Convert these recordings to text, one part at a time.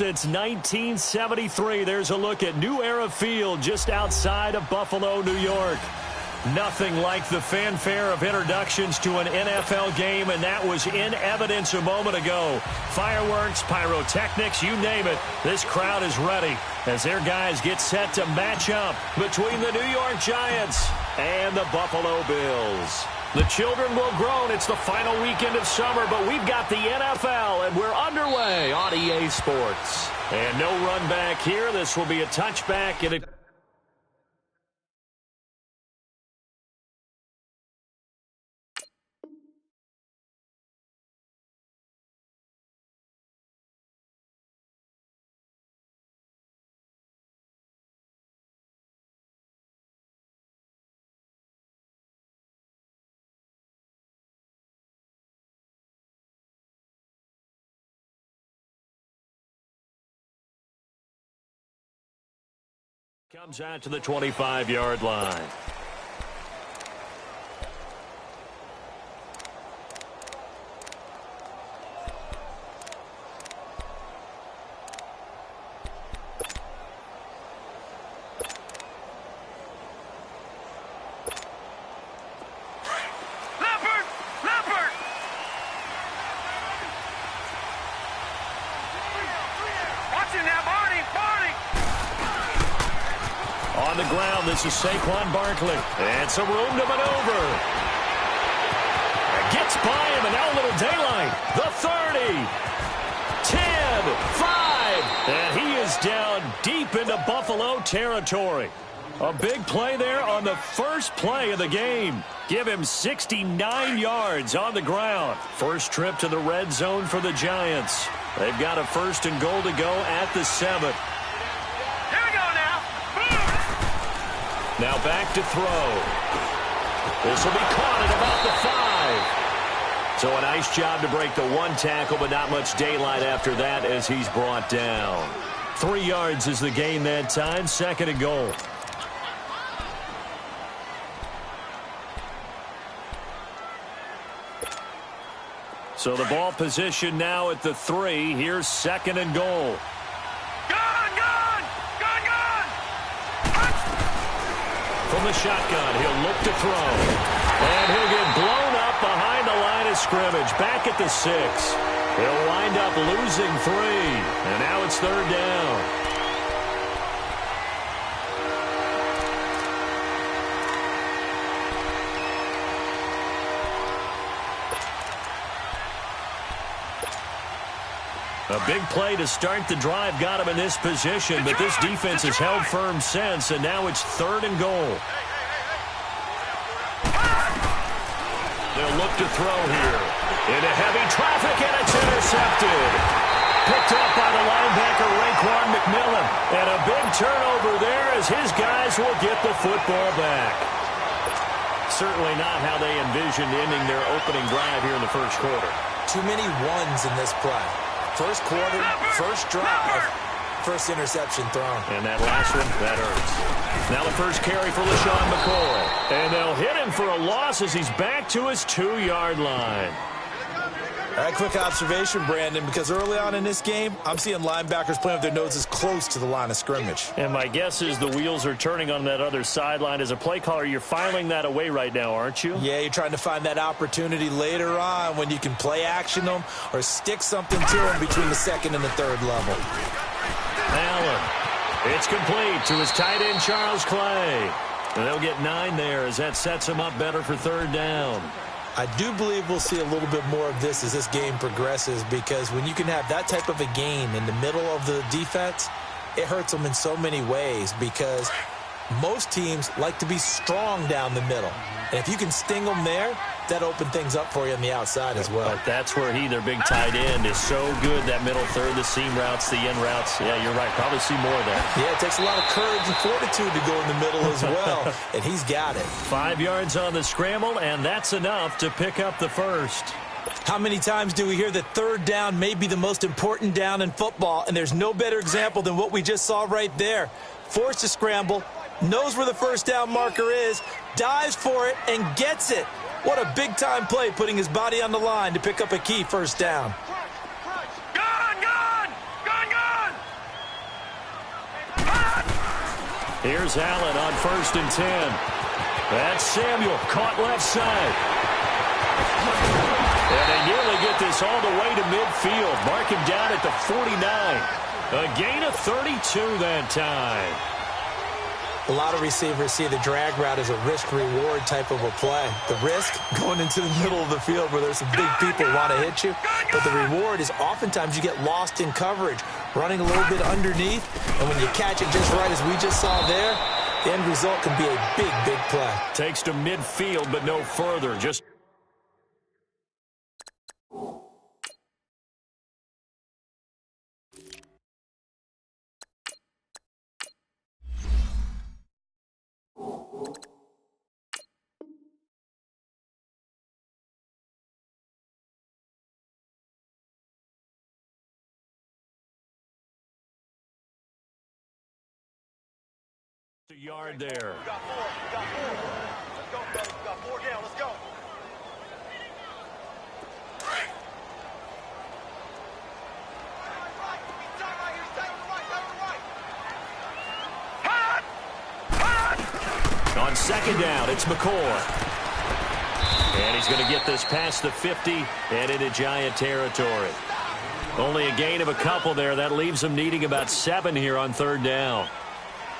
since 1973. There's a look at New Era Field just outside of Buffalo, New York. Nothing like the fanfare of introductions to an NFL game, and that was in evidence a moment ago. Fireworks, pyrotechnics, you name it. This crowd is ready as their guys get set to match up between the New York Giants and the Buffalo Bills. The children will groan. It's the final weekend of summer, but we've got the NFL, and we're underway on EA Sports. And no run back here. This will be a touchback, and it comes out to the 25-yard line. On the ground, this is Saquon Barkley. And some room to maneuver. Gets by him, and now a little daylight. The 30. 10. 5. And he is down deep into Buffalo territory. A big play there on the first play of the game. Give him 69 yards on the ground. First trip to the red zone for the Giants. They've got a 1st and goal to go at the 7. Now back to throw. This will be caught at about the 5. So a nice job to break the 1 tackle, but not much daylight after that as he's brought down. 3 yards is the gain that time. 2nd and goal. So the ball position now at the 3. Here's 2nd and goal. From the shotgun, he'll look to throw. And he'll get blown up behind the line of scrimmage. Back at the 6. He'll wind up losing 3. And now it's 3rd down. A big play to start the drive got him in this position, but this defense has held firm since, and now it's 3rd and goal. They'll look to throw here. Into heavy traffic, and it's intercepted. Picked up by the linebacker, Raekwon McMillan. And a big turnover there as his guys will get the football back. Certainly not how they envisioned ending their opening drive here in the first quarter. Too many ones in this play. First quarter, first drive, first interception thrown. And that last one, that hurts. Now the first carry for LaShawn McCoy. And they'll hit him for a loss as he's back to his 2-yard line. All right, quick observation, Brandon, because early on in this game, I'm seeing linebackers playing with their noses close to the line of scrimmage. And my guess is the wheels are turning on that other sideline. As a play caller, you're filing that away right now, aren't you? Yeah, you're trying to find that opportunity later on when you can play action them or stick something to them between the 2nd and the 3rd level. Allen. It's complete to his tight end, Charles Clay. And they'll get 9 there as that sets him up better for 3rd down. I do believe we'll see a little bit more of this as this game progresses, because when you can have that type of a game in the middle of the defense, it hurts them in so many ways, because most teams like to be strong down the middle. And if you can sting them there, that opens things up for you on the outside as well. But that's where their big tight end, is so good, that middle third, the seam routes, the end routes. Yeah, you're right. Probably see more of that. Yeah, it takes a lot of courage and fortitude to go in the middle as well, and he's got it. 5 yards on the scramble, and that's enough to pick up the first. How many times do we hear that 3rd down may be the most important down in football, and there's no better example than what we just saw right there. Forced to scramble, knows where the 1st down marker is, dives for it, and gets it. What a big-time play, putting his body on the line to pick up a key 1st down. Gone! Here's Allen on 1st and 10. That's Samuel, caught left side. And they nearly get this all the way to midfield. Mark him down at the 49. A gain of 32 that time. A lot of receivers see the drag route as a risk-reward type of a play. The risk, going into the middle of the field where there's some big people who want to hit you. But the reward is oftentimes you get lost in coverage, running a little bit underneath. And when you catch it just right, as we just saw there, the end result can be a big, big play. Takes to midfield, but no further. Just a yard there. We got four. Let's go, fellas. We got 4 down. Let's go. On 2nd down, it's McCoy. And he's going to get this past the 50 and into Giant territory. Only a gain of a couple there. That leaves them needing about 7 here on 3rd down.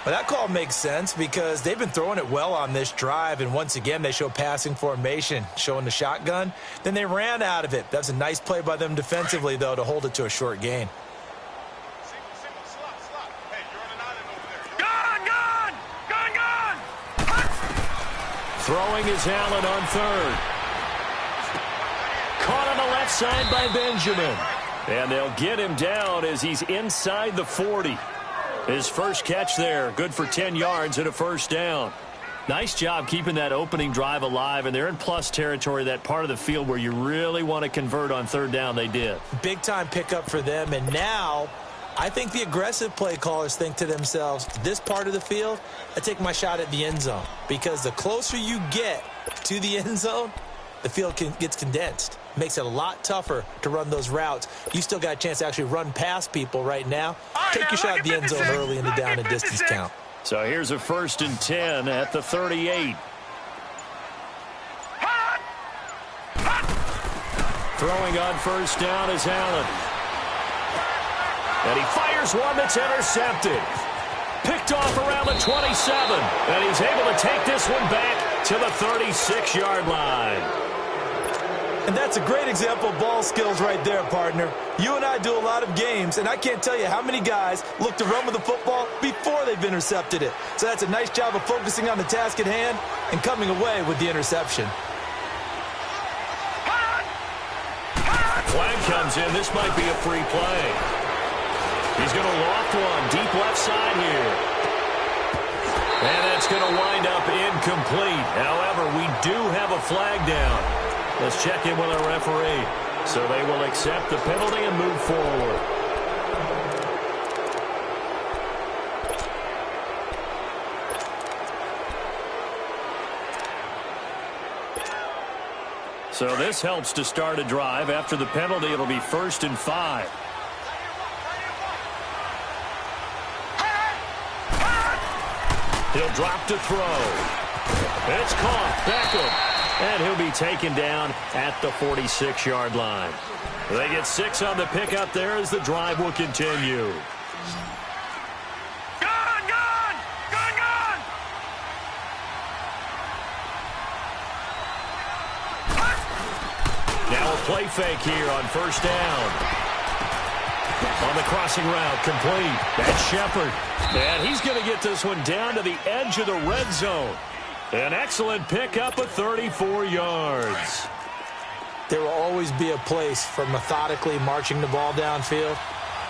Well, that call makes sense because they've been throwing it well on this drive, and once again they show passing formation, showing the shotgun. Then they ran out of it. That's a nice play by them defensively, though, to hold it to a short gain. Hey, you're on an island over there. Gone! Throwing is Allen on 3rd. Caught on the left side by Benjamin. And they'll get him down as he's inside the 40. His first catch there, good for 10 yards and a 1st down. Nice job keeping that opening drive alive, and they're in plus territory, that part of the field where you really want to convert on 3rd down. They did. Big-time pickup for them, and now I think the aggressive play callers think to themselves, this part of the field, I take my shot at the end zone, because the closer you get to the end zone, the field gets condensed. Makes it a lot tougher to run those routes. You still got a chance to actually run past people right now. Take your shot at the end zone early in the down and distance count. So here's a 1st and 10 at the 38. Throwing on 1st down is Allen. And he fires one that's intercepted. Picked off around the 27. And he's able to take this one back to the 36-yard line. And that's a great example of ball skills right there, partner. You and I do a lot of games, and I can't tell you how many guys look to run with the football before they've intercepted it. So that's a nice job of focusing on the task at hand and coming away with the interception. Flag comes in. This might be a free play. He's going to loft one deep left side here. And that's going to wind up incomplete. However, we do have a flag down. Let's check in with our referee. So they will accept the penalty and move forward. So this helps to start a drive. After the penalty, it'll be 1st and 5. He'll drop to throw. It's caught. Beckham. And he'll be taken down at the 46-yard line. They get 6 on the pickup there as the drive will continue. Now a play fake here on 1st down. On the crossing route, complete. That's Shepard. And he's going to get this one down to the edge of the red zone. An excellent pickup of 34 yards. There will always be a place for methodically marching the ball downfield.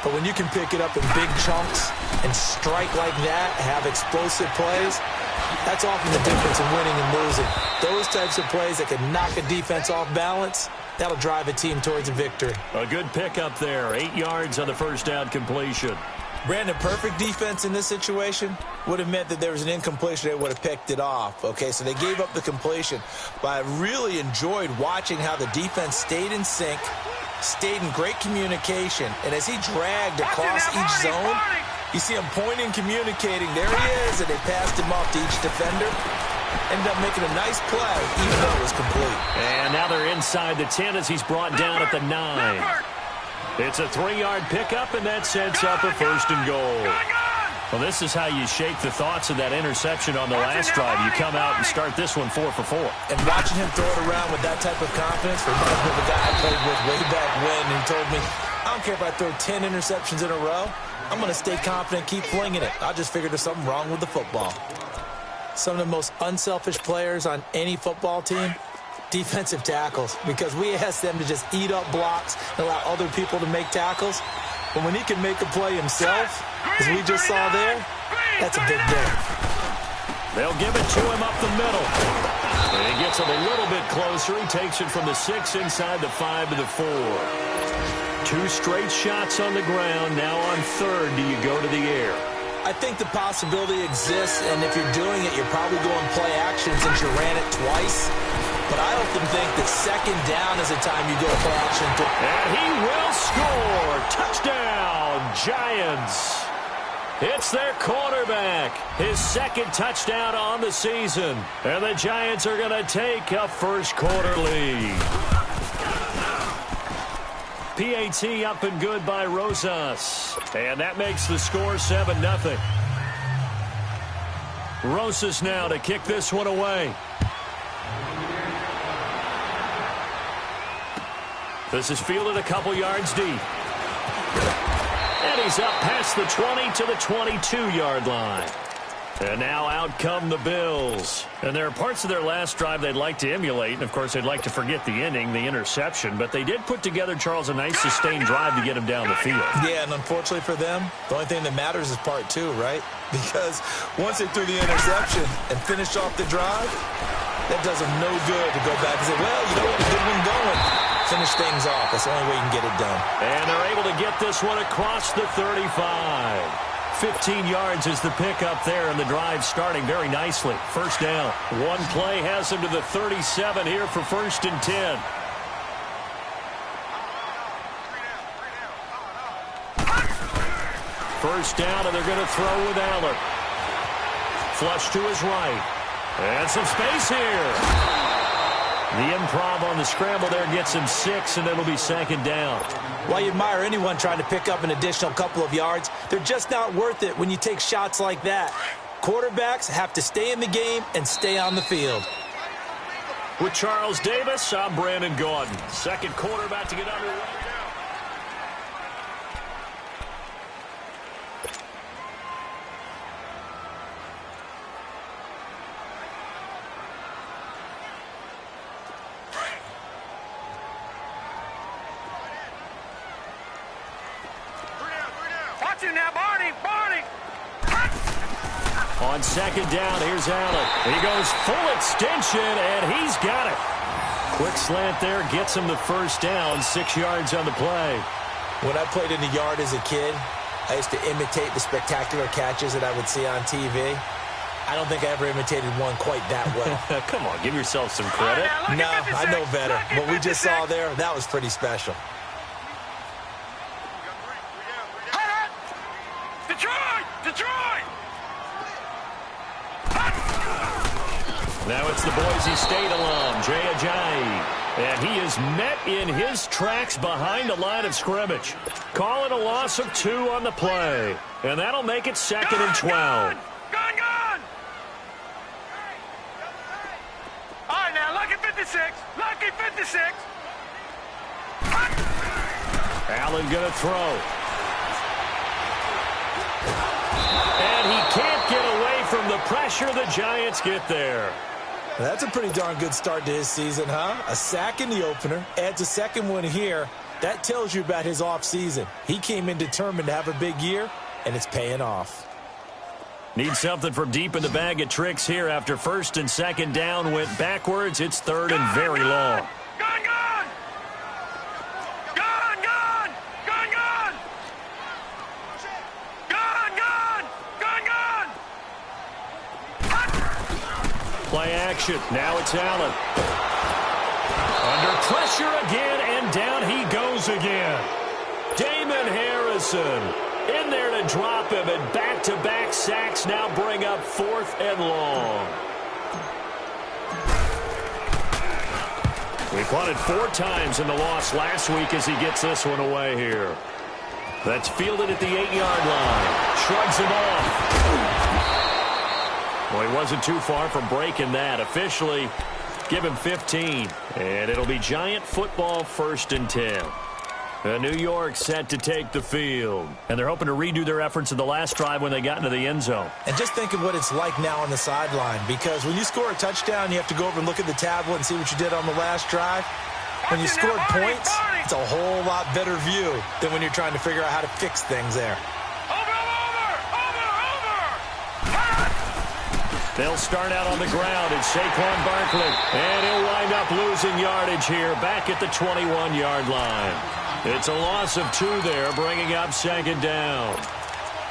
But when you can pick it up in big chunks and strike like that, have explosive plays, that's often the difference in winning and losing. Those types of plays that can knock a defense off balance, that'll drive a team towards a victory. A good pickup there. 8 yards on the 1st down completion. Brandon, perfect defense in this situation would have meant that there was an incompletion. They would have picked it off. Okay, so they gave up the completion. But I really enjoyed watching how the defense stayed in sync, stayed in great communication, and as he dragged across each zone, You see him pointing, communicating. There he is, and they passed him off to each defender. Ended up making a nice play, even though it was complete. And now they're inside the 10 as he's brought down at the 9. It's a 3-yard pickup, and that sets up a 1st and goal. Well, this is how you shake the thoughts of that interception on the last drive. You come out and start this one 4 for 4. And watching him throw it around with that type of confidence reminds me of a guy I played with way back when. He told me, I don't care if I throw 10 interceptions in a row. I'm going to stay confident, keep flinging it. I just figured there's something wrong with the football. Some of the most unselfish players on any football team, defensive tackles, because we ask them to just eat up blocks and allow other people to make tackles. But when he can make a play himself, as we just saw there, that's a big deal. They'll give it to him up the middle. And he gets it a little bit closer. He takes it from the 6 inside the 5 to the 4. 2 straight shots on the ground. Now on 3rd, do you go to the air? I think the possibility exists, and if you're doing it, you're probably going play action since you ran it twice. But I often think that 2nd down is the time you go play action. And he will score. Touchdown, Giants. It's their quarterback. His 2nd touchdown on the season. And the Giants are going to take a first-quarter lead. PAT up and good by Rosas. And that makes the score 7-0. Rosas now to kick this one away. This is fielded a couple yards deep. And he's up past the 20 to the 22-yard line. And now out come the Bills. And there are parts of their last drive they'd like to emulate. And, of course, they'd like to forget the ending, the interception. But they did put together, Charles, a nice sustained drive to get him down the field. Yeah, and unfortunately for them, the only thing that matters is part 2, right? Because once they threw the interception and finished off the drive, that does them no good to go back and say, well, you know what, a good one going. Finish things off. That's the only way you can get it done. And they're able to get this one across the 35. 15 yards is the pickup there, and the drive starting very nicely. First down. One play has him to the 37 here for 1st and 10. First down, and they're going to throw with Allen. Flush to his right. And some space here. The improv on the scramble there gets him 6, and it'll be 2nd down. While you admire anyone trying to pick up an additional couple of yards, they're just not worth it when you take shots like that. Quarterbacks have to stay in the game and stay on the field. With Charles Davis, I'm Brandon Gaudin. 2nd quarter about to get underway. On 2nd down, here's Allen. He goes full extension, and he's got it. Quick slant there, gets him the first down, 6 yards on the play. When I played in the yard as a kid, I used to imitate the spectacular catches that I would see on TV. I don't think I ever imitated one quite that well. Come on, give yourself some credit. No, I know better. What we just saw there, that was pretty special. Now it's the Boise State alum, Jay Ajayi. And he is met in his tracks behind the line of scrimmage. Calling a loss of 2 on the play. And that'll make it 2nd and 12. Gone! All right, now, lucky 56. Lucky 56. Allen going to throw. And he can't get away from the pressure the Giants get there. That's a pretty darn good start to his season, huh? A sack in the opener, adds a 2nd one here. That tells you about his offseason. He came in determined to have a big year, and it's paying off. Need something from deep in the bag of tricks here after 1st and 2nd down went backwards. It's 3rd and very long. Play action. Now it's Allen. Under pressure again, and down he goes again. Damon Harrison In there to drop him, and back-to-back sacks now bring up 4th and long. We punted 4 times in the loss last week as he gets this one away here. That's fielded at the 8-yard line. Shrugs him off. Well, he wasn't too far from breaking that. Officially, give him 15. And it'll be Giant football 1st and 10. New York set to take the field. And they're hoping to redo their efforts in the last drive when they got into the end zone. And just think of what it's like now on the sideline, because when you score a touchdown, you have to go over and look at the tablet and see what you did on the last drive. When you scored points, it's a whole lot better view than when you're trying to figure out how to fix things there. They'll start out on the ground. It's Saquon Barkley. And he'll wind up losing yardage here back at the 21-yard line. It's a loss of 2 there, bringing up 2nd down.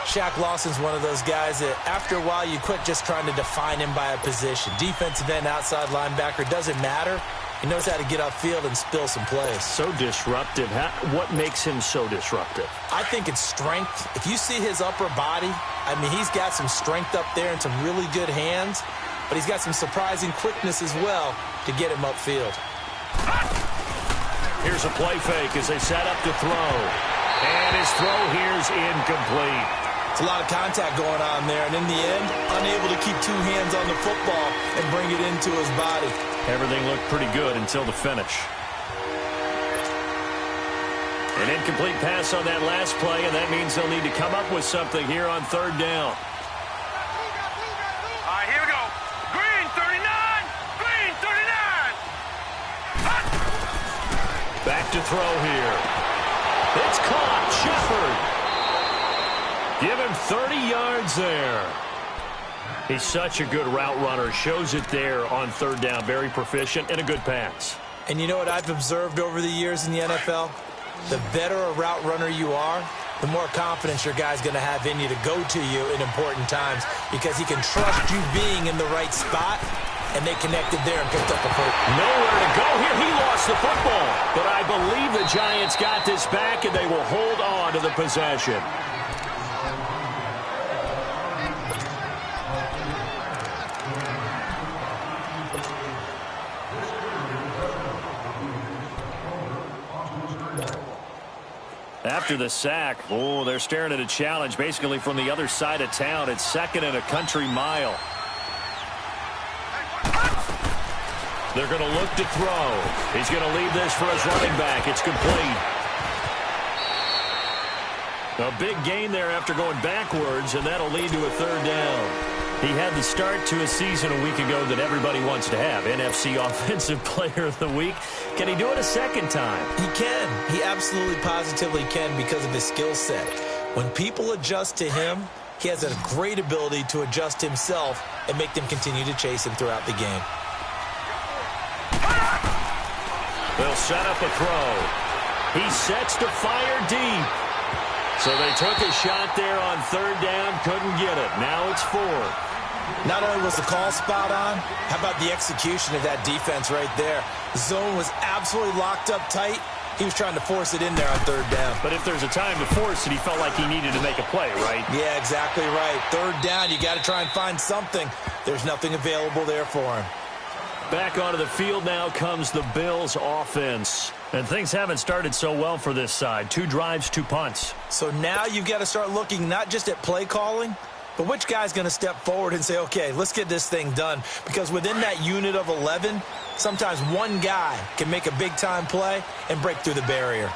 Shaq Lawson's one of those guys that after a while you quit just trying to define him by a position. Defensive end, outside linebacker, doesn't matter. He knows how to get upfield and spill some plays. So disruptive. What makes him so disruptive? I think it's strength. If you see his upper body, I mean, he's got some strength up there and some really good hands, but he's got some surprising quickness as well to get him upfield. Here's a play fake as they set up to throw. And his throw here's incomplete. It's a lot of contact going on there, and in the end, unable to keep 2 hands on the football and bring it into his body. Everything looked pretty good until the finish. An incomplete pass on that last play, and that means they'll need to come up with something here on 3rd down. All right, here we go. Green 39. Green 39. Hot. Back to throw here. It's caught. Shepard. Give him 30 yards there. He's such a good route runner. Shows it there on 3rd down. Very proficient and a good pass. And you know what I've observed over the years in the NFL? The better a route runner you are, the more confidence your guy's going to have in you to go to you in important times, because he can trust you being in the right spot, and they connected there and picked up a first. Nowhere to go here. He lost the football. But I believe the Giants got this back, and they will hold on to the possession. After the sack, they're staring at a challenge basically from the other side of town. It's 2nd and a country mile. They're going to look to throw. He's going to leave this for his running back. It's complete. A big gain there after going backwards, and that'll lead to a 3rd down. He had the start to a season a week ago that everybody wants to have. NFC Offensive Player of the Week. Can he do it a second time? He can. He absolutely positively can because of his skill set. When people adjust to him, he has a great ability to adjust himself and make them continue to chase him throughout the game. They'll set up a throw. He sets to fire deep. So they took a shot there on 3rd down, couldn't get it. Now it's 4th. Not only was the call spot on, how about the execution of that defense right there? The zone was absolutely locked up tight. He was trying to force it in there on 3rd down. But if there's a time to force it, he felt like he needed to make a play, right? Yeah, exactly right. 3rd down, you got to try and find something. There's nothing available there for him. Back onto the field now comes the Bills offense. And things haven't started so well for this side. 2 drives, 2 punts. So now you've got to start looking not just at play calling, but which guy's going to step forward and say, okay, let's get this thing done. Because within that unit of 11, sometimes one guy can make a big-time play and break through the barrier.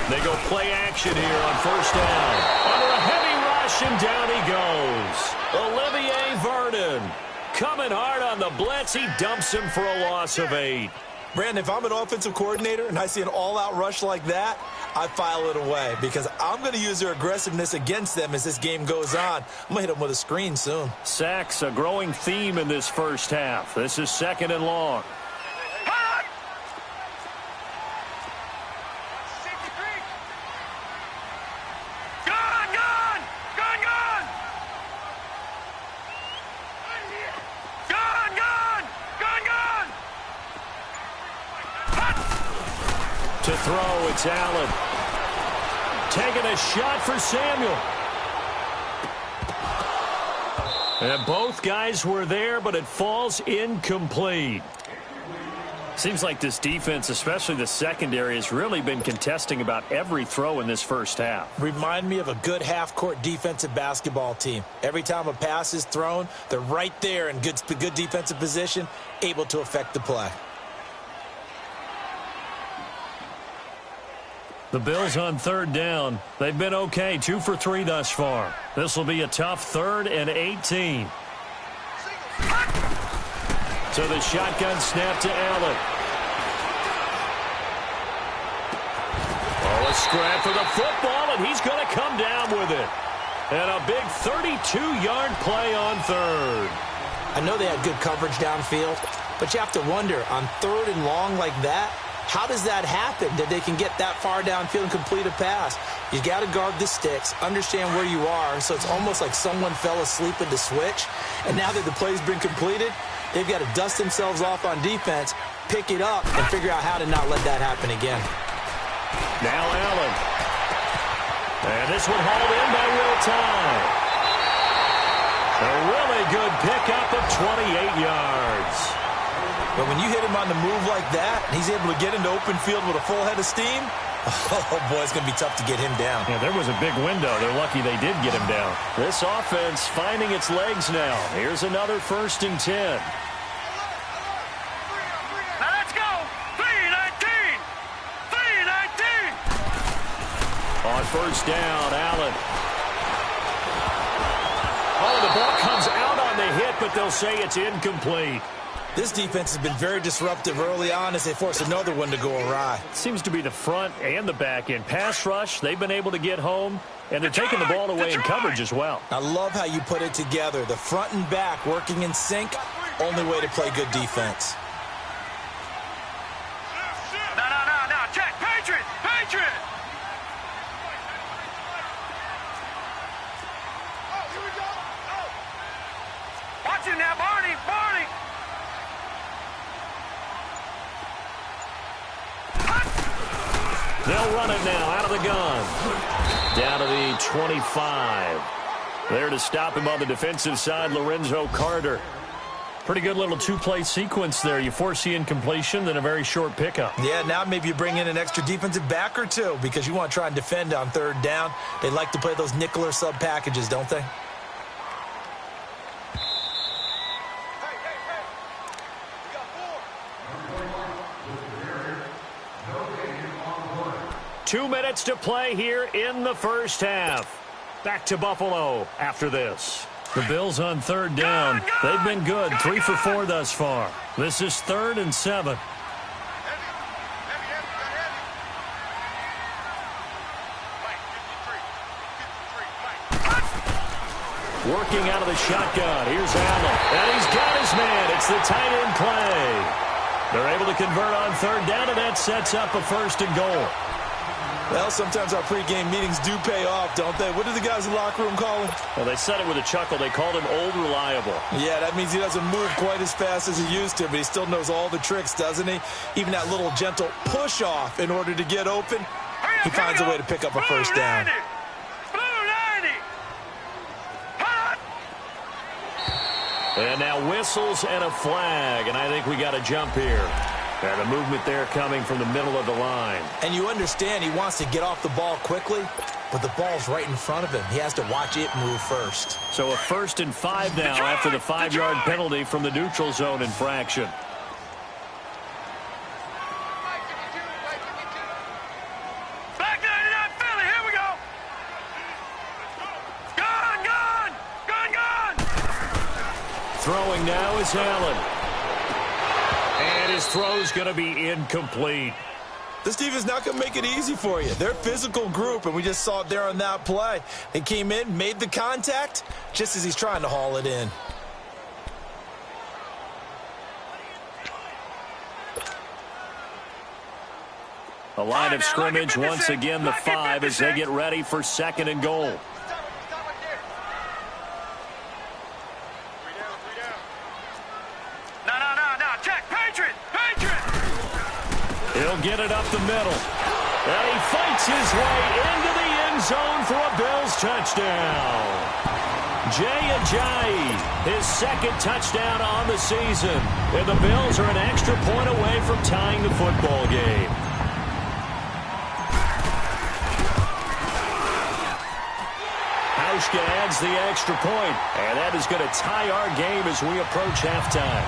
They go play action here on 1st down. Under a heavy rush, and down he goes. Olivier Vernon coming hard on the blitz. He dumps him for a loss of 8. Brandon, if I'm an offensive coordinator and I see an all-out rush like that, I file it away because I'm going to use their aggressiveness against them as this game goes on. I'm going to hit them with a screen soon. Sacks, a growing theme in this first half. This is 2nd and long. To throw, it's Allen. Taking a shot for Samuel. And both guys were there, but it falls incomplete. Seems like this defense, especially the secondary, has really been contesting about every throw in this first half. Remind me of a good half-court defensive basketball team. Every time a pass is thrown, they're right there in good defensive position, able to affect the play. The Bills on third down. They've been okay, 2 for 3 thus far. This will be a tough 3rd and 18. So the shotgun snap to Allen. Oh, a scrap for the football, and he's going to come down with it. And a big 32-yard play on third. I know they had good coverage downfield, but you have to wonder, on 3rd and long like that, how does that happen that they can get that far downfield and complete a pass? You got to guard the sticks, understand where you are, so it's almost like someone fell asleep in the switch, and now that the play's been completed, they've got to dust themselves off on defense, pick it up, and figure out how to not let that happen again. Now Allen. And this one hauled in by Will Tye. A really good pickup of 28 yards. But when you hit him on the move like that, and he's able to get into open field with a full head of steam, oh, boy, it's going to be tough to get him down. Yeah, there was a big window. They're lucky they did get him down. This offense finding its legs now. Here's another 1st and 10. Now let's go. 3-19. 3-19. On 1st down, Allen. Oh, the ball comes out on the hit, but they'll say it's incomplete. This defense has been very disruptive early on as they force another one to go awry. Seems to be the front and the back end. Pass rush, they've been able to get home, and they're taking the ball away in coverage as well. I love how you put it together. The front and back working in sync, only way to play good defense. No. Check. Patriot. Watch him now, Barney. They'll run it now out of the gun. Down to the 25. There to stop him on the defensive side, Lorenzo Carter. Pretty good little 2-play sequence there. You force the incompletion, then a very short pickup. Yeah, now maybe you bring in an extra defensive back or two because you want to try and defend on 3rd down. They like to play those nickel or sub packages, don't they? Two minutes to play here in the first half. Back to Buffalo after this. The Bills on 3rd down. They've been good, 3 for 4 thus far. This is 3rd and 7. Working out of the shotgun. Here's Allen. And he's got his man. It's the tight end play. They're able to convert on 3rd down, and that sets up a 1st and goal. Well, sometimes our pregame meetings do pay off, don't they? What do the guys in the locker room call him? Well, they said it with a chuckle. They called him Old Reliable. Yeah, that means he doesn't move quite as fast as he used to, but he still knows all the tricks, doesn't he? Even that little gentle push-off in order to get open, he finds a way to pick up a 1st down. And now whistles and a flag, and I think we got a jump here. And a movement there coming from the middle of the line. And you understand he wants to get off the ball quickly, but the ball's right in front of him. He has to watch it move first. So a 1st and 5 now after the 5-yard penalty from the neutral zone infraction. Back 99 Philly, here we go. Gun. Throwing now is Allen. And his throw's going to be incomplete. This defense is not going to make it easy for you. They're a physical group, and we just saw it there on that play. They came in, made the contact, just as he's trying to haul it in. A line of scrimmage once again, the 5 as they get ready for 2nd and goal. No. Check. Patriot. He'll get it up the middle. And he fights his way into the end zone for a Bills touchdown. Jay Ajayi, his second touchdown on the season. And the Bills are an extra point away from tying the football game. Hauschka adds the extra point, and that is going to tie our game as we approach halftime.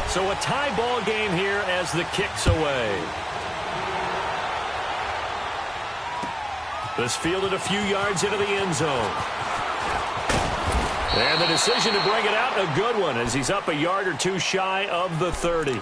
So a tie ball game here as the kick's away. This fielded a few yards into the end zone. And the decision to bring it out, a good one, as he's up a yard or two shy of the 30.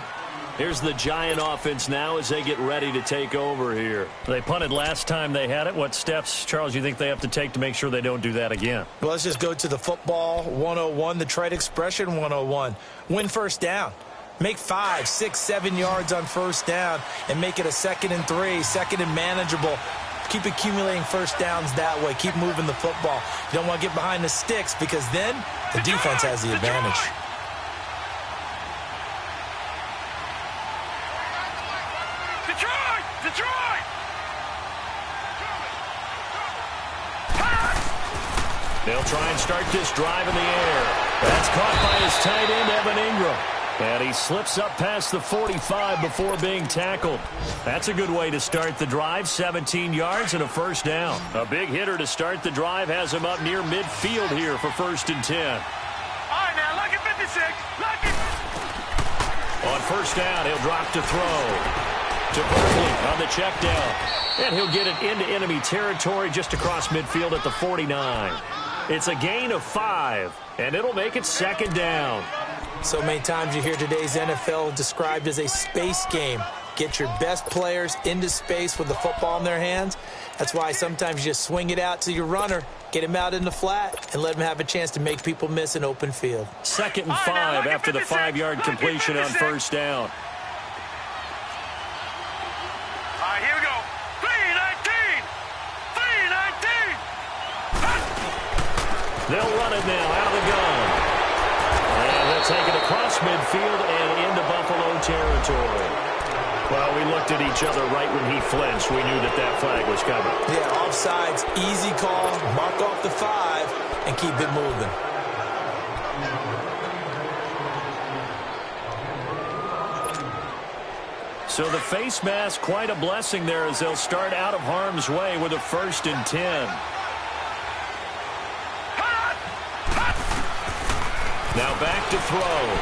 Here's the Giant offense now as they get ready to take over here. They punted last time they had it. What steps, Charles, you think they have to take to make sure they don't do that again? Well, let's just go to the football 101, the trade expression 101. Win first down. Make 5, 6, 7 yards on first down and make it a 2nd and 3, 2nd and manageable. Keep accumulating first downs that way. Keep moving the football. You don't want to get behind the sticks because then the defense has the advantage. Detroit! They'll try and start this drive in the air. That's caught by his tight end, Evan Ingram. And he slips up past the 45 before being tackled. That's a good way to start the drive. 17 yards and a first down. A big hitter to start the drive has him up near midfield here for 1st and 10. All right, now, look at 56. Look at... On first down, he'll drop to throw. To Berkeley on the check down. And he'll get it into enemy territory just across midfield at the 49. It's a gain of 5, and it'll make it 2nd down. So many times you hear today's NFL described as a space game. Get your best players into space with the football in their hands. That's why sometimes you just swing it out to your runner, get him out in the flat, and let him have a chance to make people miss an open field. 2nd and 5 after the 5-yard completion on first down. All right, here we go. 3-19. 3-19. They'll run it now out of the gun. And they'll take it across midfield and into Buffalo territory. Well, we looked at each other right when he flinched. We knew that that flag was coming. Yeah, offsides, easy call, mark off the 5, and keep it moving. So the face mask, quite a blessing there as they'll start out of harm's way with a 1st and 10. Now back to throw.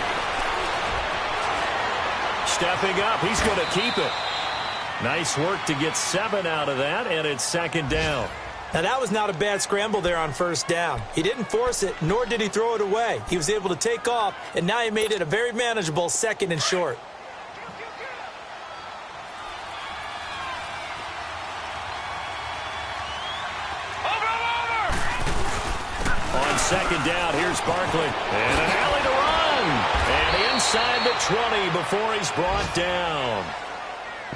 Stepping up, he's going to keep it. Nice work to get 7 out of that, and it's 2nd down. Now, that was not a bad scramble there on first down. He didn't force it, nor did he throw it away. He was able to take off, and now he made it a very manageable 2nd and short. On 2nd down, here's Barkley. And an alley to run. And inside the 20 before he's brought down.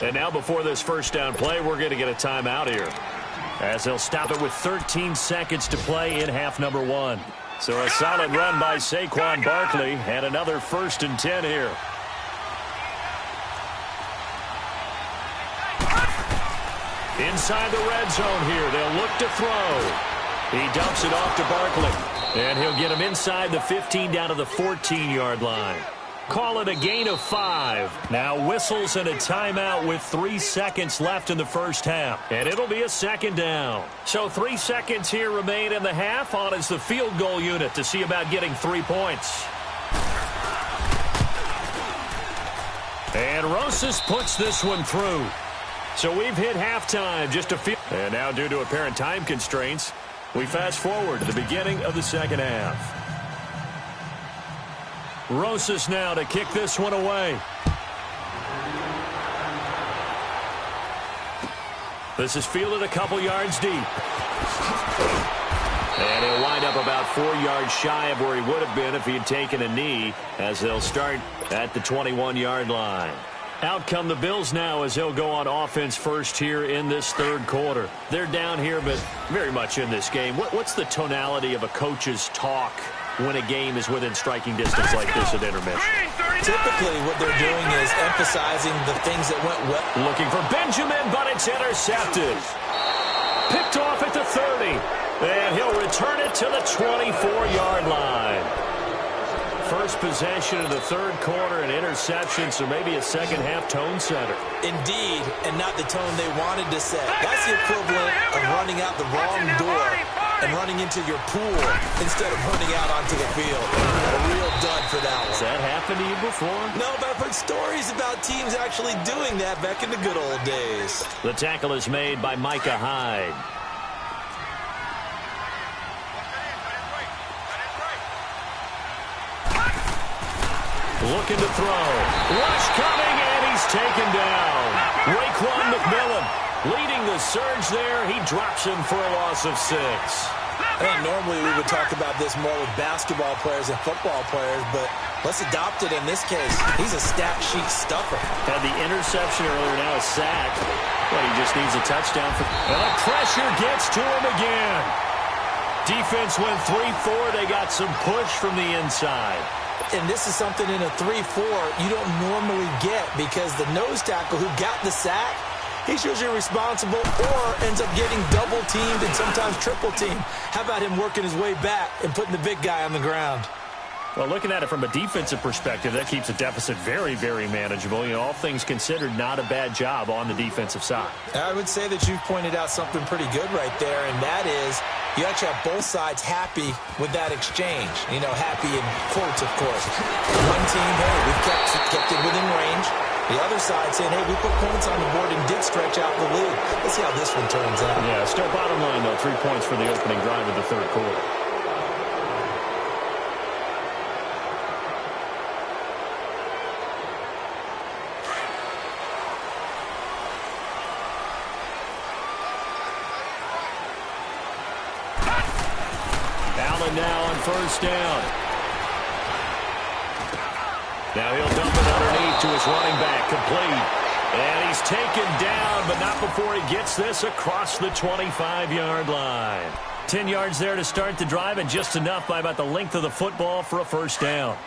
And now before this first down play, we're going to get a timeout here, as they'll stop it with 13 seconds to play in half number 1. So a solid run by Saquon Barkley, and another 1st and 10 here. Inside the red zone here, they'll look to throw. He dumps it off to Barkley, and he'll get him inside the 15 down to the 14-yard line. Call it a gain of 5. Now whistles and a timeout with 3 seconds left in the first half. And it'll be a 2nd down. So 3 seconds here remain in the half. On is the field goal unit to see about getting 3 points. And Rosas puts this one through. So we've hit halftime just a few. And now due to apparent time constraints, we fast forward to the beginning of the second half. Rosas now to kick this one away. This is fielded a couple yards deep. And he'll wind up about 4 yards shy of where he would have been if he had taken a knee, as they'll start at the 21-yard line. Out come the Bills now as they'll go on offense first here in this third quarter. They're down here, but very much in this game. What's the tonality of a coach's talk when a game is within striking distance like this at intermission? Green, 39. Typically, what they're doing is emphasizing the things that went well. Looking for Benjamin, but it's intercepted. Picked off at the 30. And he'll return it to the 24-yard line. First possession of the third quarter, an interception, so maybe a second-half tone setter. Indeed, and not the tone they wanted to set. That's the equivalent of running out the wrong door and running into your pool instead of running out onto the field. A real dud for that one. Has that happened to you before? No, but I've heard stories about teams actually doing that back in the good old days. The tackle is made by Micah Hyde. Looking to throw. Rush coming, and he's taken down. Raekwon McMillan leading the surge there. He drops him for a loss of 6. I think normally we would talk about this more with basketball players and football players, but let's adopt it in this case. He's a stat sheet stuffer. Had the interception earlier, now a sack. But he just needs a touchdown. And the pressure gets to him again. Defense went 3-4. They got some push from the inside. And this is something in a 3-4 you don't normally get because the nose tackle who got the sack, he's usually responsible or ends up getting double-teamed and sometimes triple-teamed. How about him working his way back and putting the big guy on the ground? Well, looking at it from a defensive perspective, that keeps the deficit very, very manageable. You know, all things considered, not a bad job on the defensive side. I would say that you've pointed out something pretty good right there, and that is you actually have both sides happy with that exchange. You know, happy in quotes, of course. One team, hey, we've kept it within range. The other side saying, hey, we put points on the board and did stretch out the lead. Let's see how this one turns out. Yeah, still bottom line, though, 3 points for the opening drive of the third quarter. Allen now on first down. Now he'll dump it underneath to his running back, complete. And he's taken down, but not before he gets this across the 25-yard line. 10 yards there to start the drive, and just enough by about the length of the football for a first down.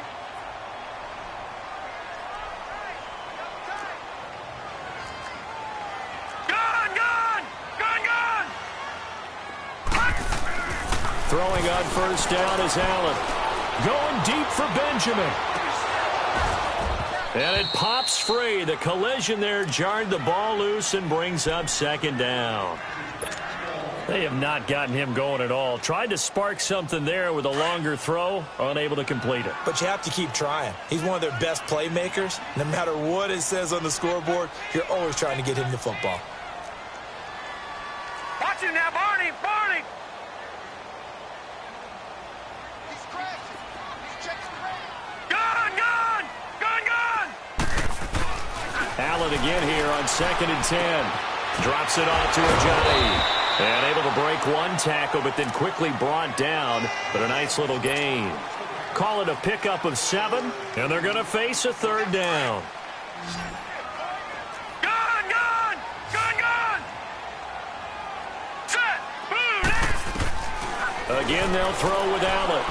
Throwing on first down is Allen. Going deep for Benjamin. And it pops free. The collision there jarred the ball loose and brings up second down. They have not gotten him going at all. Tried to spark something there with a longer throw, unable to complete it. But you have to keep trying. He's one of their best playmakers. No matter what it says on the scoreboard, you're always trying to get him the football. Watch him now, Barney! Barney! Allen again here on 2nd and 10. Drops it off to Ajay. And able to break one tackle, but then quickly brought down. But a nice little gain. Call it a pickup of 7, and they're going to face a third down. Gun! Gun! Gun! Gun! Set! Boom! Again, they'll throw with Allen.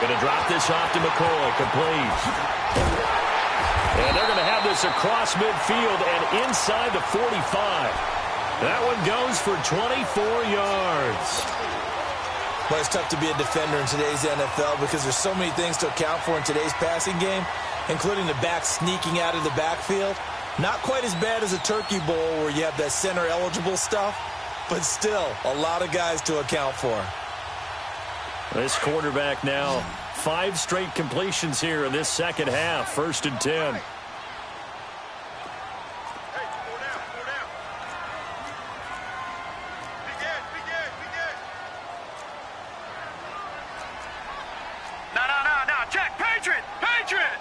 Going to drop this off to McCoy. Complete. And they're going to have this across midfield and inside the 45. That one goes for 24 yards. Well, it's tough to be a defender in today's NFL because there's so many things to account for in today's passing game, including the back sneaking out of the backfield. Not quite as bad as a turkey bowl where you have that center-eligible stuff, but still a lot of guys to account for. This quarterback now, 5 straight completions here in this second half. 1st and 10. No, check! Patriot! Patriot!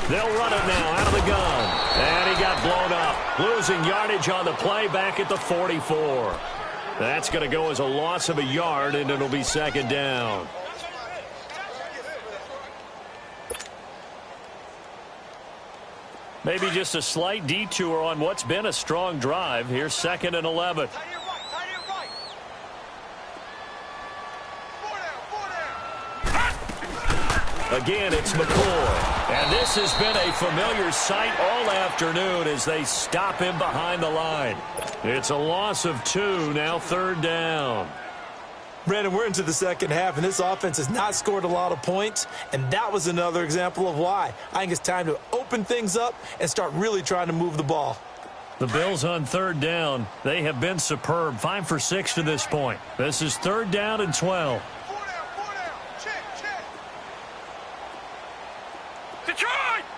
They'll run it now out of the gun. And he got blown up. Losing yardage on the play back at the 44. That's going to go as a loss of a yard, and it'll be 2nd down. Maybe just a slight detour on what's been a strong drive. Here's 2nd and 11. Again, it's McCoy. And this has been a familiar sight all afternoon as they stop him behind the line. It's a loss of 2, now 3rd down. Brandon, we're into the second half, and this offense has not scored a lot of points, and that was another example of why. I think it's time to open things up and start really trying to move the ball. The Bills on 3rd down. They have been superb, 5 for 6 to this point. This is 3rd down and 12.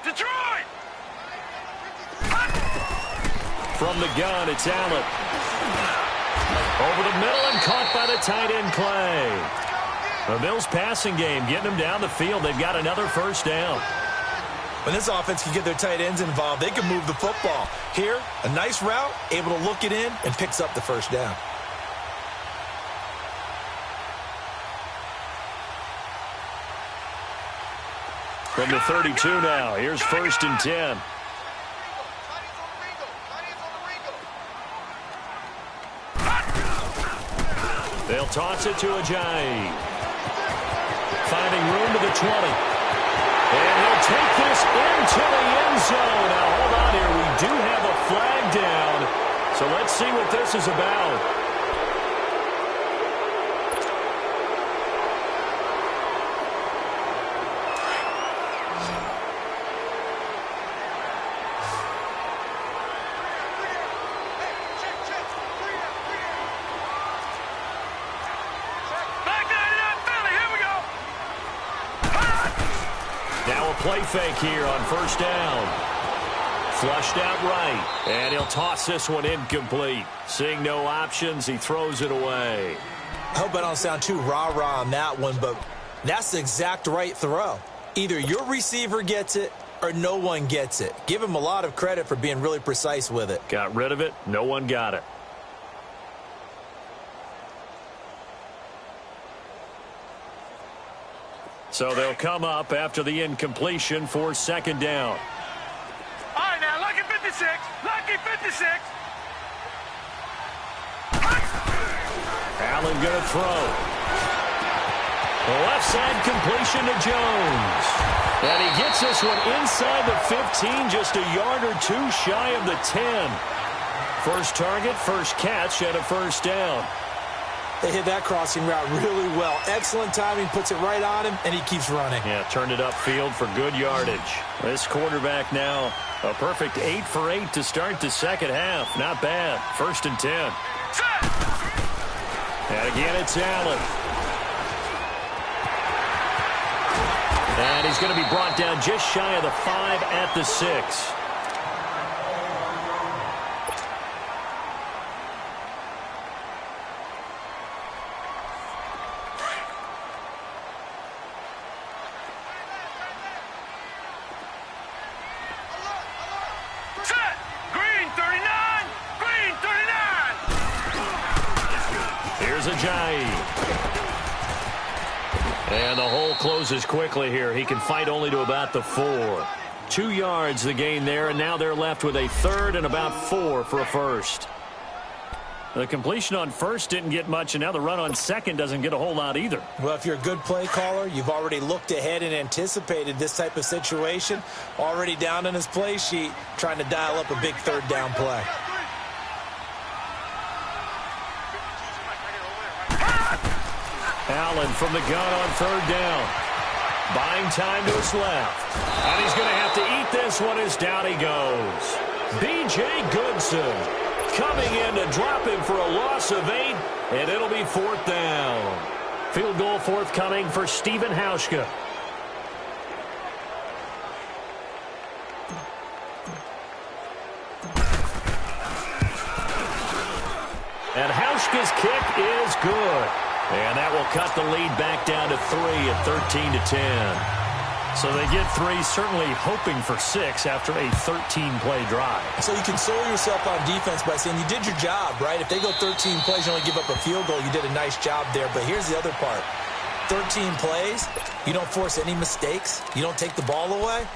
Detroit! From the gun, it's Allen. Over the middle and caught by the tight end, Clay. The Bills passing game, getting them down the field. They've got another 1st down. When this offense can get their tight ends involved, they can move the football. Here, a nice route, able to look it in, and picks up the 1st down. From the 32 now, here's 1st and 10. They'll toss it to Ajayi. Finding room to the 20. And he'll take this into the end zone. Now, hold on here. We do have a flag down. So let's see what this is about. Play fake here on 1st down. Flushed out right. And he'll toss this one incomplete. Seeing no options, he throws it away. I hope I don't sound too rah-rah on that one, but that's the exact right throw. Either your receiver gets it or no one gets it. Give him a lot of credit for being really precise with it. Got rid of it. No one got it. So they'll come up after the incompletion for 2nd down. All right, now, lucky 56. Lucky 56. Allen going to throw. The left side completion to Jones. And he gets this one inside the 15, just a yard or 2 shy of the 10. First target, first catch, and a 1st down. They hit that crossing route really well. Excellent timing, puts it right on him, and he keeps running. Yeah, turned it upfield for good yardage. This quarterback now, a perfect 8 for 8 to start the second half. Not bad. 1st and 10. And again, it's Allen. And he's going to be brought down just shy of the 5 at the 6. And the hole closes quickly here. He can fight only to about the 4. 2 yards the gain there, and now they're left with a 3rd and about 4 for a 1st. The completion on 1st didn't get much, and now the run on 2nd doesn't get a whole lot either. Well, if you're a good play caller, you've already looked ahead and anticipated this type of situation. Already down in his play sheet, trying to dial up a big 3rd down play. Allen from the gun on 3rd down. Buying time to his left. And he's going to have to eat this one as down he goes. B.J. Goodson coming in to drop him for a loss of 8, and it'll be 4th down. Field goal forthcoming for Stephen Hauschka. And Hauschka's kick is good. And that will cut the lead back down to 3 at 13-10. So they get 3, certainly hoping for 6 after a 13-play drive. So you console yourself on defense by saying you did your job, right? If they go 13 plays, you only give up a field goal, you did a nice job there. But here's the other part. 13 plays, you don't force any mistakes, you don't take the ball away.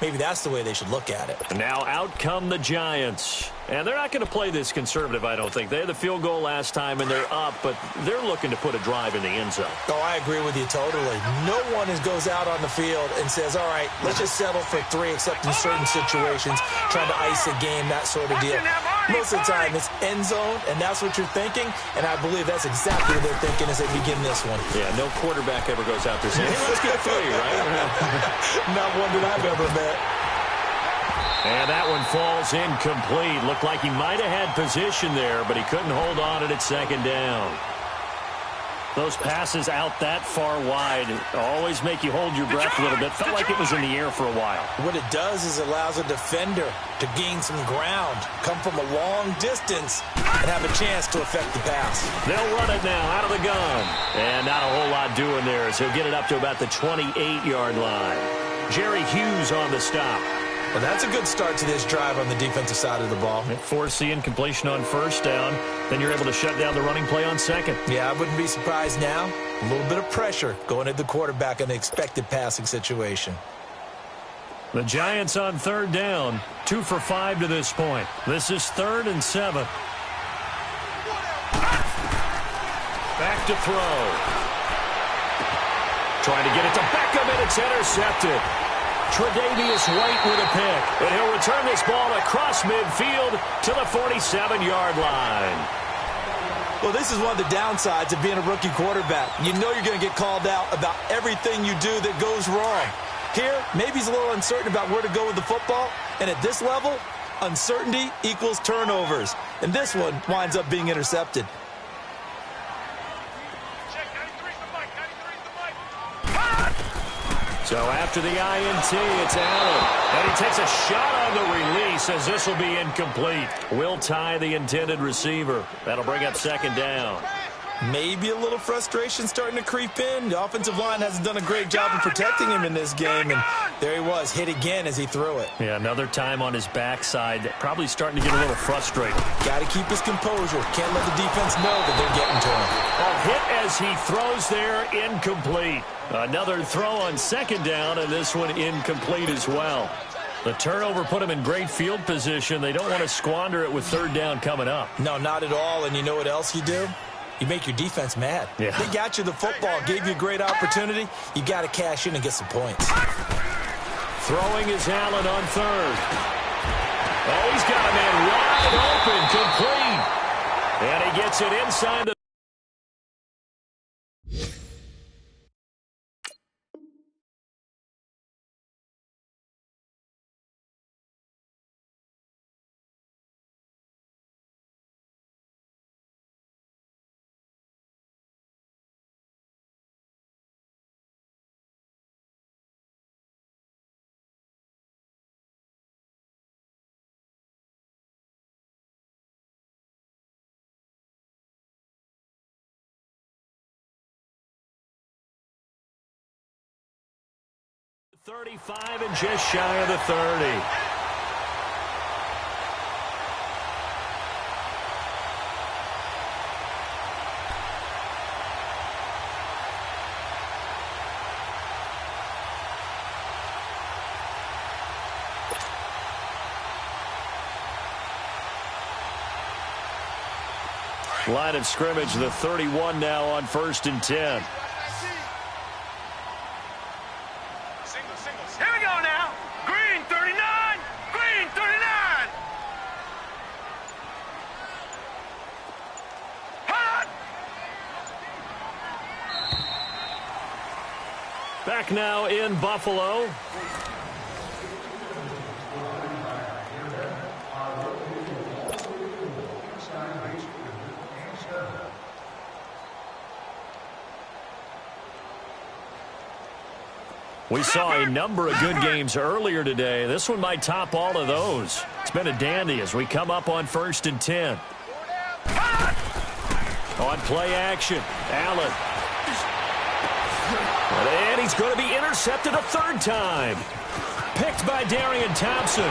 maybe that's the way they should look at it. And now out come the Giants. And they're not going to play this conservative, I don't think. They had the field goal last time, and they're up, but they're looking to put a drive in the end zone. Oh, I agree with you totally. No one goes out on the field and says, all right, let's just settle for 3, except in certain situations, trying to ice a game, that sort of deal. Most of the time, it's end zone, and that's what you're thinking, and I believe that's exactly what they're thinking as they begin this one. Yeah, no quarterback ever goes out there saying, hey, let's get 3, right? Not one that I've ever met. And that one falls incomplete. Looked like he might have had position there, but he couldn't hold on at second down. Those passes out that far wide always make you hold your breath a little bit. Felt like it was in the air for a while. What it does is it allows a defender to gain some ground, come from a long distance, and have a chance to affect the pass. They'll run it now out of the gun. And not a whole lot doing there as he'll get it up to about the 28-yard line. Jerry Hughes on the stop. Well, that's a good start to this drive on the defensive side of the ball. Force the incompletion on first down. Then you're able to shut down the running play on second. Yeah, I wouldn't be surprised now. A little bit of pressure going at the quarterback in an expected passing situation. The Giants on third down. 2 for 5 to this point. This is 3rd and 7. Back to throw. Trying to get it to Beckham, and it's intercepted. Tre'Davious White with a pick. And he'll return this ball across midfield to the 47-yard line. Well, this is one of the downsides of being a rookie quarterback. You know you're going to get called out about everything you do that goes wrong. Here, maybe he's a little uncertain about where to go with the football. And at this level, uncertainty equals turnovers. And this one winds up being intercepted. So after the INT, it's Allen. And he takes a shot on the release as this will be incomplete. Will tie the intended receiver. That'll bring up second down. Maybe a little frustration starting to creep in. The offensive line hasn't done a great job of protecting him in this game. And there he was, hit again as he threw it. Yeah, another time on his backside. Probably starting to get a little frustrated. Got to keep his composure. Can't let the defense know that they're getting to him. A hit as he throws there, incomplete. Another throw on second down, and this one incomplete as well. The turnover put him in great field position. They don't want to squander it with third down coming up. No, not at all. And you know what else you do? You make your defense mad. Yeah. They got you the football, gave you a great opportunity. You got to cash in and get some points. Throwing is Allen on third. Oh, he's got a man wide open, complete. And he gets it inside the... .35 and just shy of the 30. Line of scrimmage, the 31 now on 1st and 10. Here we go now. Green 39. Green 39. Hot. Back now in Buffalo. We saw a number of good games earlier today. This one might top all of those. It's been a dandy as we come up on 1st and 10. On play action, Allen. And he's going to be intercepted a third time. Picked by Darian Thompson.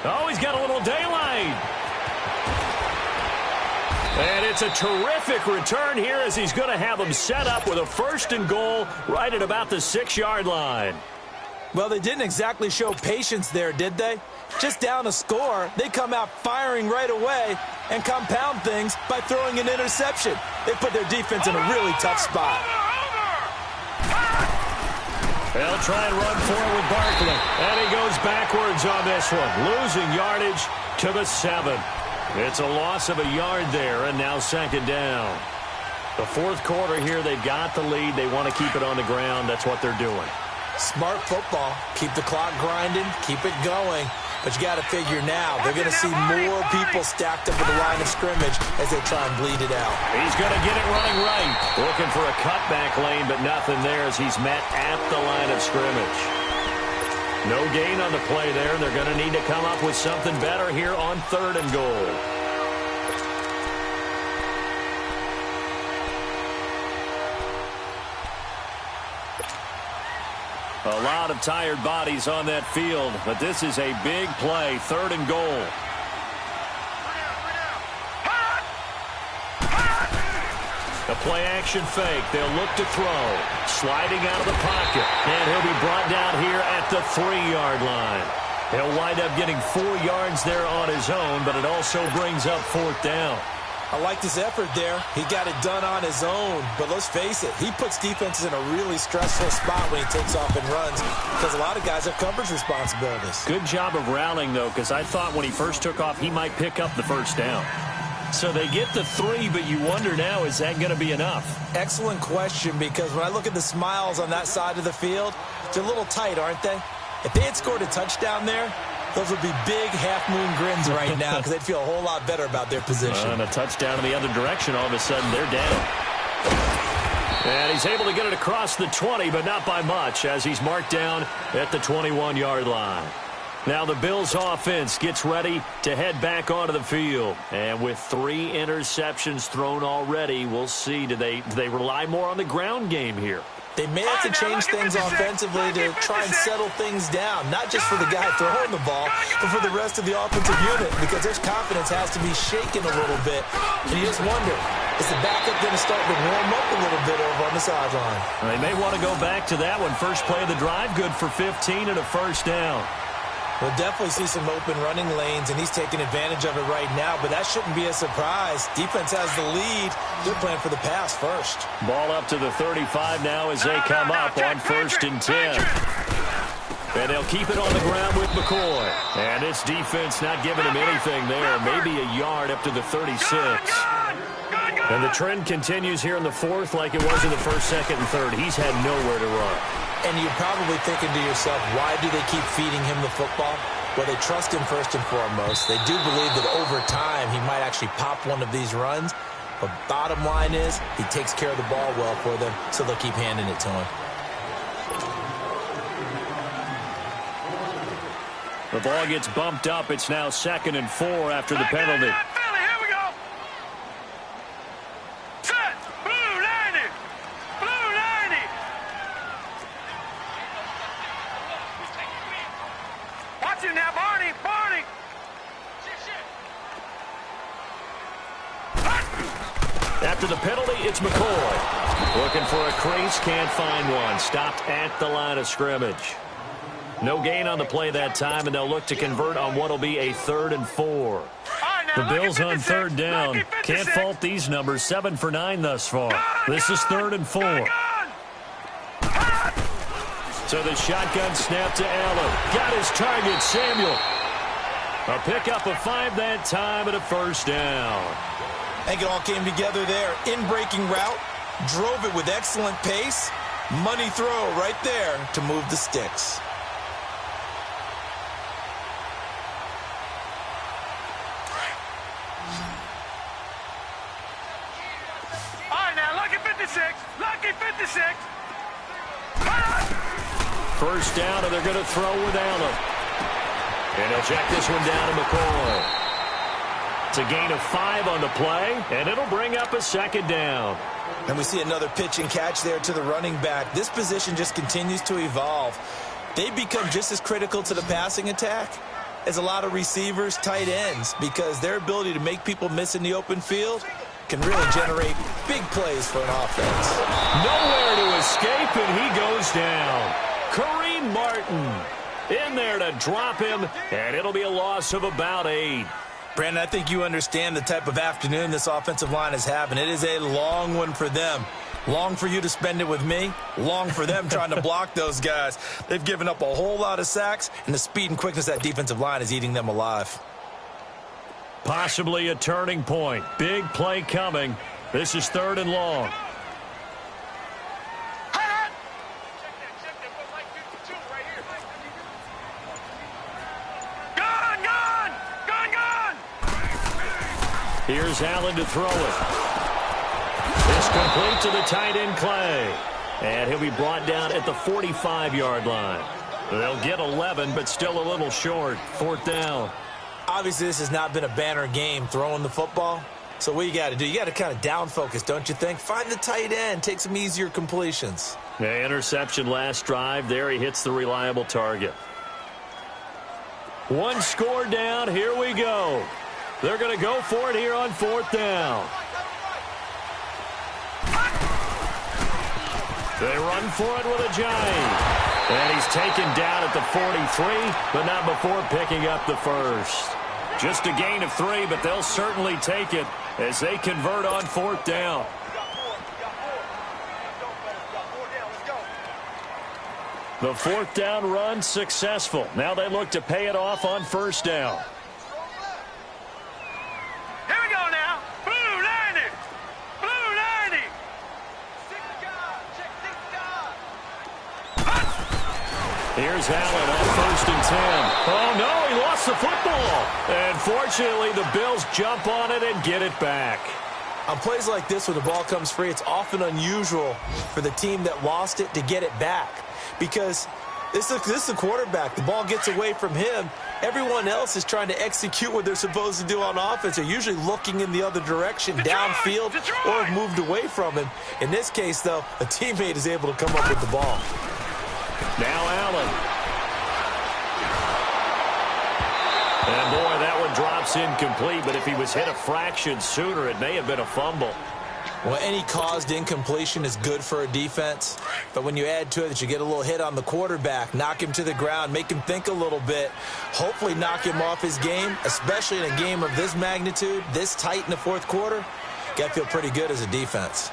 Oh, he's got a little daylight. And it's a terrific return here as he's going to have them set up with a 1st and goal right at about the 6-yard line. Well, they didn't exactly show patience there, did they? Just down a score, they come out firing right away and compound things by throwing an interception. They put their defense in a really tough spot. They'll try and run forward with Barkley. And he goes backwards on this one, losing yardage to the 7. It's a loss of a yard there, and now 2nd down. The 4th quarter here, they've got the lead. They want to keep it on the ground. That's what they're doing. Smart football. Keep the clock grinding. Keep it going. But you got to figure now, they're going to see more people stacked up at the line of scrimmage as they try and bleed it out. He's going to get it running right. Looking for a cutback lane, but nothing there as he's met at the line of scrimmage. No gain on the play there. They're going to need to come up with something better here on 3rd and goal. A lot of tired bodies on that field, but this is a big play, 3rd and goal. A play-action fake. They'll look to throw. Sliding out of the pocket. And he'll be brought down here at the 3-yard line. He'll wind up getting 4 yards there on his own, but it also brings up 4th down. I liked his effort there. He got it done on his own. But let's face it, he puts defenses in a really stressful spot when he takes off and runs because a lot of guys have coverage responsibilities. Good job of rallying, though, because I thought when he first took off, he might pick up the 1st down. So they get the 3, but you wonder now, is that going to be enough? Excellent question, because when I look at the smiles on that side of the field, they're a little tight, aren't they? If they had scored a touchdown there, those would be big half-moon grins right now because they'd feel a whole lot better about their position. And a touchdown in the other direction, all of a sudden they're down. And he's able to get it across the 20, but not by much, as he's marked down at the 21-yard line. Now the Bills offense gets ready to head back onto the field. And with 3 interceptions thrown already, we'll see. Do they rely more on the ground game here? They may have to change things offensively to try and settle things down, not just for the guy throwing the ball, but for the rest of the offensive unit, because their confidence has to be shaken a little bit. And you just wonder, is the backup going to start to warm up a little bit over on the sideline? They may want to go back to that one. First play of the drive, good for 15 and a 1st down. We'll definitely see some open running lanes, and he's taking advantage of it right now, but that shouldn't be a surprise. Defense has the lead. They're playing for the pass first. Ball up to the 35 now as they come up on 1st and 10. And they'll keep it on the ground with McCoy. And this defense not giving him anything there. Maybe a yard up to the 36. And the trend continues here in the 4th like it was in the 1st, 2nd, and 3rd. He's had nowhere to run. And you're probably thinking to yourself, why do they keep feeding him the football? Well, they trust him first and foremost. They do believe that over time he might actually pop one of these runs. But bottom line is he takes care of the ball well for them, so they'll keep handing it to him. The ball gets bumped up. It's now 2nd and 4 after the penalty. After the penalty, it's McCoy. Looking for a crease, can't find one. Stopped at the line of scrimmage. No gain on the play that time, and they'll look to convert on what will be a 3rd and 4. The Bills on 3rd down. Can't fault these numbers. 7 for 9 thus far. This is 3rd and 4. So the shotgun snap to Allen. Got his target, Samuel. A pickup of 5 that time and a 1st down. I think it all came together there. In-breaking route, drove it with excellent pace. Money throw right there to move the sticks. All right, now, lucky 56. Lucky 56. 1st down, and they're going to throw with Allen. And he'll check this one down to McCoy. It's a gain of 5 on the play, and it'll bring up a 2nd down. And we see another pitch and catch there to the running back. This position just continues to evolve. They become just as critical to the passing attack as a lot of receivers, tight ends, because their ability to make people miss in the open field can really generate big plays for an offense. Nowhere to escape, and he goes down. Kareem Martin in there to drop him, and it'll be a loss of about 8. Brandon, I think you understand the type of afternoon this offensive line is having. It is a long one for them. Long for you to spend it with me. Long for them trying to block those guys. They've given up a whole lot of sacks, and the speed and quickness of that defensive line is eating them alive. Possibly a turning point. Big play coming. This is 3rd and long. Here's Allen to throw it. It's complete to the tight end, Clay. And he'll be brought down at the 45-yard line. They'll get 11, but still a little short. 4th down. Obviously, this has not been a banner game throwing the football. So what you got to do, you got to kind of down focus, don't you think? Find the tight end. Take some easier completions. The interception last drive. There he hits the reliable target. 1 score down. Here we go. They're going to go for it here on 4th down. They run for it with a giant. And he's taken down at the 43, but not before picking up the first. Just a gain of 3, but they'll certainly take it as they convert on 4th down. The 4th down run successful. Now they look to pay it off on 1st down. Here we go now. Blue 90. Blue 90. Here's Allen on 1st and 10. Oh, no, he lost the football. And fortunately, the Bills jump on it and get it back. On plays like this, when the ball comes free, it's often unusual for the team that lost it to get it back. Because this is the quarterback. The ball gets away from him. Everyone else is trying to execute what they're supposed to do on offense. They're usually looking in the other direction, downfield, or have moved away from him. In this case, though, a teammate is able to come up with the ball. Now Allen. And boy, that one drops incomplete, but if he was hit a fraction sooner, it may have been a fumble. Well, any caused incompletion is good for a defense, but when you add to it that you get a little hit on the quarterback, knock him to the ground, make him think a little bit, hopefully knock him off his game, especially in a game of this magnitude, this tight in the 4th quarter, you got to feel pretty good as a defense.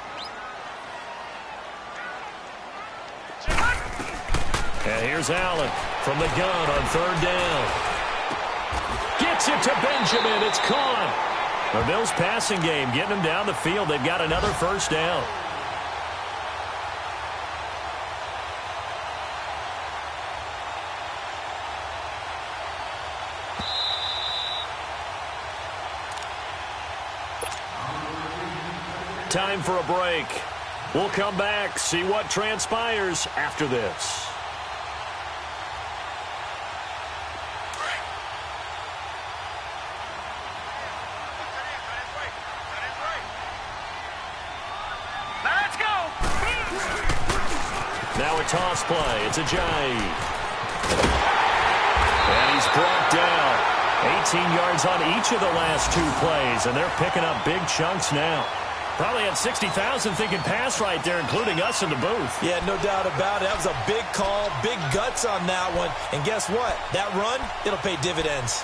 And here's Allen from the gun on 3rd down. Gets it to Benjamin. It's caught. The Bills passing game getting them down the field. They've got another 1st down. Time for a break. We'll come back, see what transpires after this. Now a toss play. It's a jive. And he's brought down. 18 yards on each of the last 2 plays, and they're picking up big chunks now. Probably had 60,000 thinking pass right there, including us in the booth. Yeah, no doubt about it. That was a big call, big guts on that one. And guess what? That run, it'll pay dividends.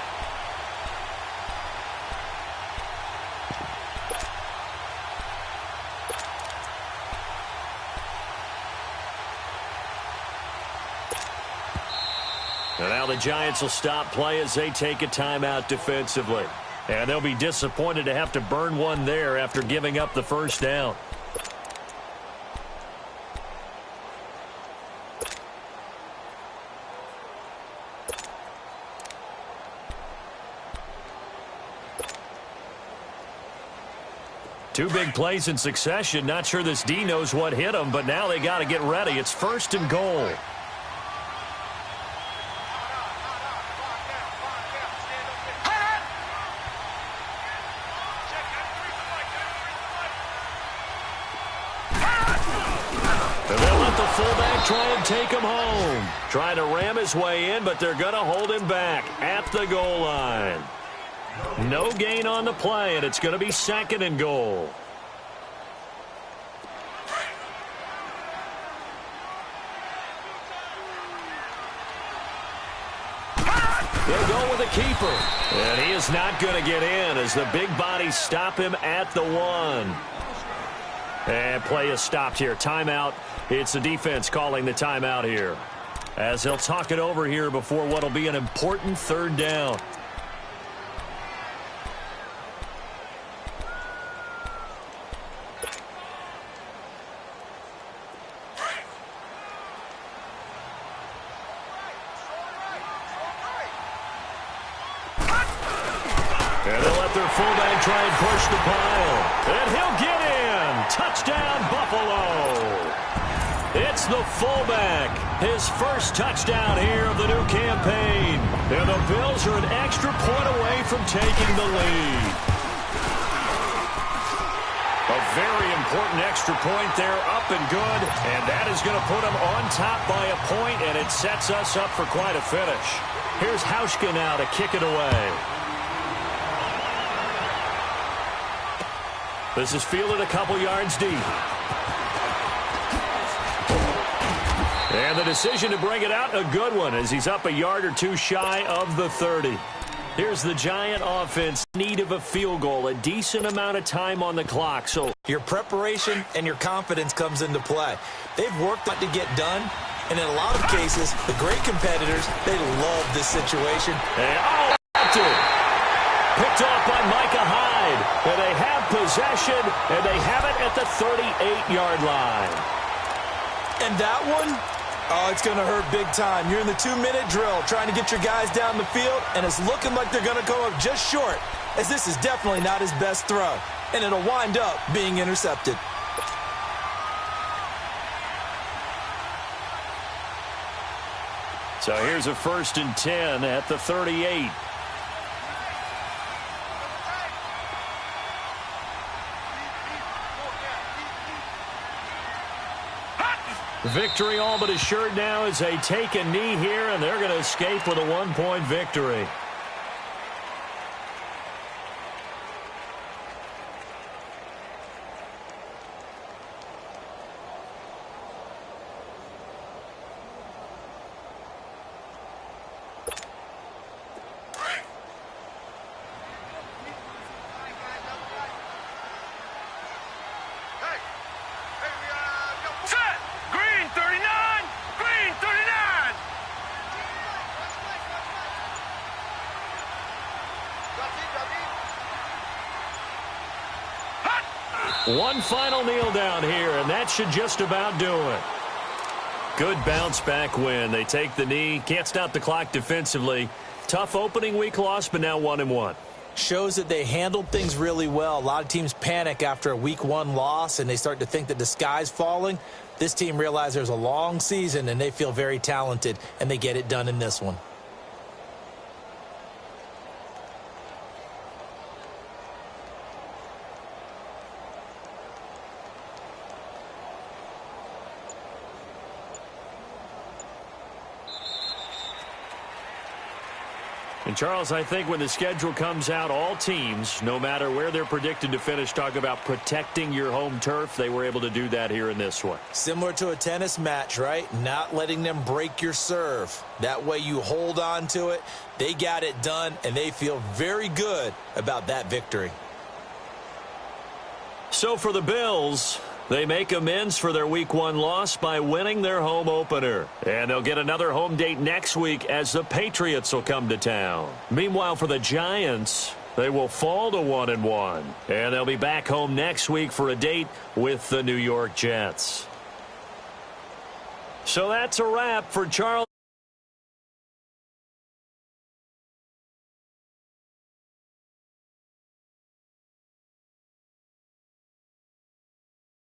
And now the Giants will stop play as they take a timeout defensively. And they'll be disappointed to have to burn one there after giving up the 1st down. Two big plays in succession. Not sure this D knows what hit him, but now they got to get ready. It's 1st and goal. Fullback try and take him home. Trying to ram his way in, but they're going to hold him back at the goal line. No gain on the play, and it's going to be 2nd and goal. They'll go with a keeper. And he is not going to get in as the big bodies stop him at the 1. And play is stopped here. Timeout. It's the defense calling the timeout here, as they'll talk it over here before what will be an important 3rd down. And they'll let their fullback try and push the pile. And he'll get in. Touchdown, Buffalo. It's the fullback. His first touchdown here of the new campaign. And the Bills are an extra point away from taking the lead. A very important extra point there, up and good. And that is going to put them on top by a point, and it sets us up for quite a finish. Here's Hauschka now to kick it away. This is fielded a couple yards deep. And the decision to bring it out, a good one, as he's up a yard or two shy of the 30. Here's the Giant offense, need of a field goal, a decent amount of time on the clock. So your preparation and your confidence comes into play. They've worked hard to get done, and in a lot of cases, the great competitors, they love this situation. And, picked off by Micah Hyde. And they have possession, and they have it at the 38-yard line. And that one, oh, it's going to hurt big time. You're in the 2-minute drill trying to get your guys down the field, and it's looking like they're going to come up just short, as this is definitely not his best throw, and it'll wind up being intercepted. So here's a 1st and 10 at the 38. Victory all but assured now as they take a knee here, and they're going to escape with a 1-point victory. One final kneel down here, and that should just about do it. Good bounce back win. They take the knee. Can't stop the clock defensively. Tough opening week loss, but now 1-1. Shows that they handled things really well. A lot of teams panic after a week 1 loss, and they start to think that the sky's falling. This team realizes there's a long season, and they feel very talented, and they get it done in this one. And, Charles, I think when the schedule comes out, all teams, no matter where they're predicted to finish, talk about protecting your home turf. They were able to do that here in this one. Similar to a tennis match, right? Not letting them break your serve. That way you hold on to it. They got it done, and they feel very good about that victory. So for the Bills, they make amends for their Week 1 loss by winning their home opener. And they'll get another home date next week as the Patriots will come to town. Meanwhile, for the Giants, they will fall to 1-1. And they'll be back home next week for a date with the New York Jets. So that's a wrap for Charles.